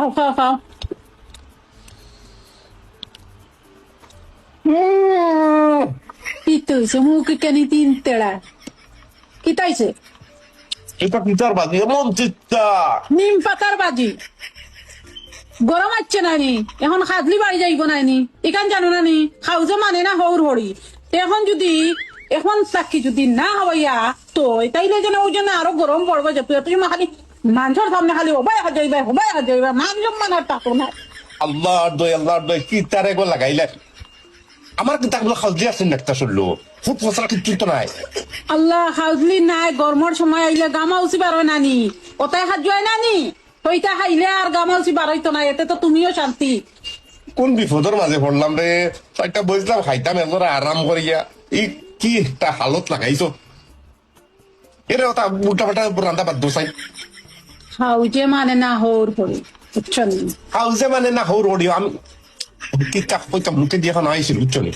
খাও খাও খাও কি তো হয়েছে মুখ কেন তিন তেড়া কি তাইছে এটা পিতার বাজি এমন চিত্তা নিম পাতার বাজি গরম আসছে নানি এখন খাদলি বাড়ি যাইব নানি এখান জানো নানি খাও যে মানে না হৌর হরি এখন যদি এখন চাকরি যদি না হইয়া তো তাইলে যেন ওই জন্য আরো গরম পড়বে যে তুই খালি মানুষের সামনে খালি হবাই হাত যাইবা মান সম্মান আর তাতো না আল্লাহর দই কি তারে গো লাগাইলে আমার কি তাকগুলো খালজি আছেন একটা শুনলো খুব ফসলা কিছু তো নাই আল্লাহ হাউজলি নাই গরমের সময় আইলে গামা উচি বারো নানি ওটাই হাত জয় নানি ওইটা খাইলে আর গামা উচি বারোইতো না এতে তো তুমিও শান্তি কোন বিপদের মাঝে পড়লাম রে একটা বসলাম খাইতাম এবার আরাম করিয়া এই কি একটা হালত লাগাইছো এরে ওটা উল্টা পাল্টা রান্না বাদ দোসাই হাউজে মানে না হৌর হরি বুঝছো নি হাউসে মানে না হৌ রোডিও আমি কি কাপ মুখে দিয়ে এখন আইছিল বুঝছো নি